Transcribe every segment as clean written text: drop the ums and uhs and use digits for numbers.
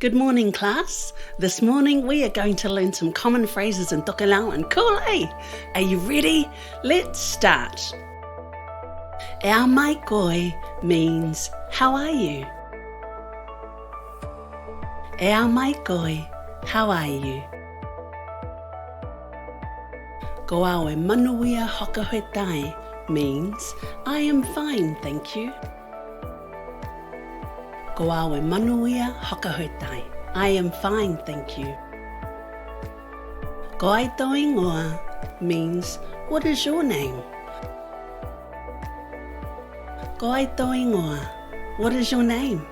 Good morning, class. This morning we are going to learn some common phrases in Tokelauan. Cool, eh? Are you ready? Let's start. Our mai koi means, how are you? Our mai koi, how are you? Ko aue Manuia hokahoetai means, I am fine, thank you. Ko aue Manuia hokahoetai, I am fine, thank you. Ko ai tau ingoa means, what is your name? Ko ai tau ingoa, what is your name?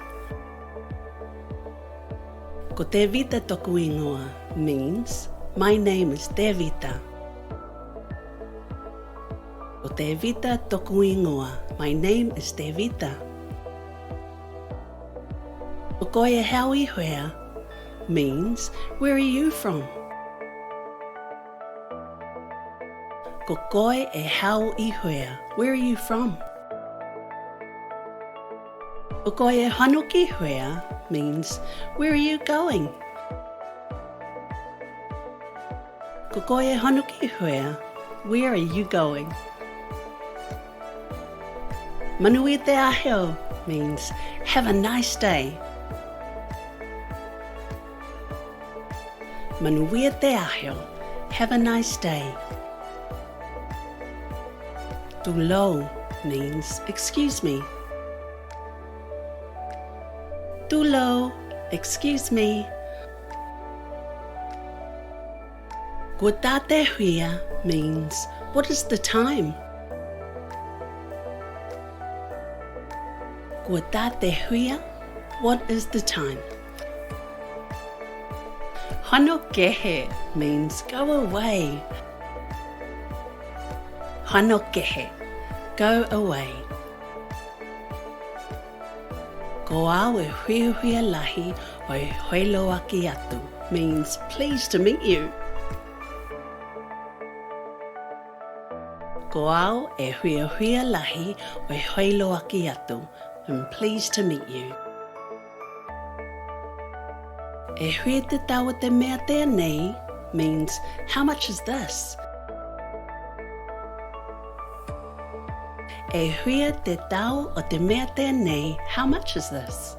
Ko te vita toku ingoa means, my name is te vita. Ko te vita toku ingoa, my name is te vita. Ko koe e hau I hea means, where are you from? Ko koe e hau I hea, where are you from? Ko koe e hanuki hea means, where are you going? Ko koe e hanuki hea, where are you going? Manuia te aheo means, have a nice day. Manuia te aheo, have a nice day. Tokelauan means, excuse me. Tokelauan, excuse me. Ko tate huia means, what is the time? Ko tate huia, what is the time? Hano kehe means go away. Hano kehe, go away. Ko au e huia lahi o e hoelo aki atu means pleased to meet you. Ko au e huia lahi o e hoelo aki atu, I'm pleased to meet you. E hui te tau o te mea tēnei means, how much is this? E hui te tau o te mea tēnei, how much is this?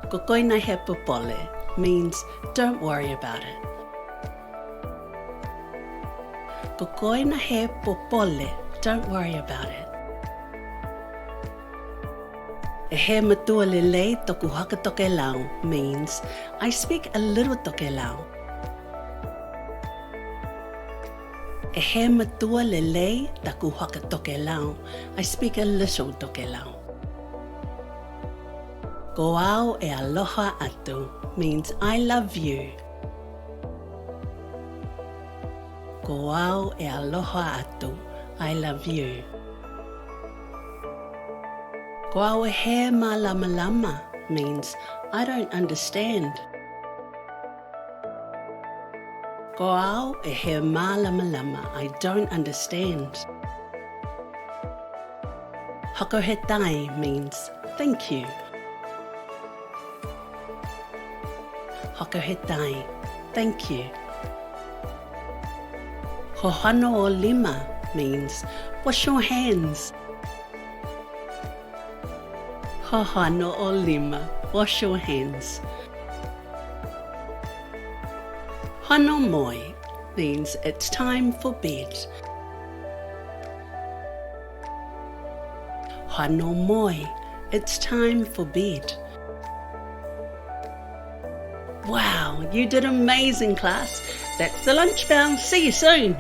Ko koina he popole means, don't worry about it. Ko koina he popole, don't worry about it. E he matua lelei toku haka Tokelau means, I speak a little Tokelau. E he matua lelei toku haka Tokelau, I speak a little Tokelau. Ko au e aloha atu means, I love you. Ko au e aloha atu, I love you. Ko au e he malamalama means, I don't understand. Ko au e he malamalama, I don't understand. Hokohetai means, thank you. Hokohetai, thank you. Hohano o lima means, wash your hands. Hohano o lima, wash your hands. Hano moi means it's time for bed. Hano moi, it's time for bed. Wow, you did amazing, class. That's the lunch bell. See you soon.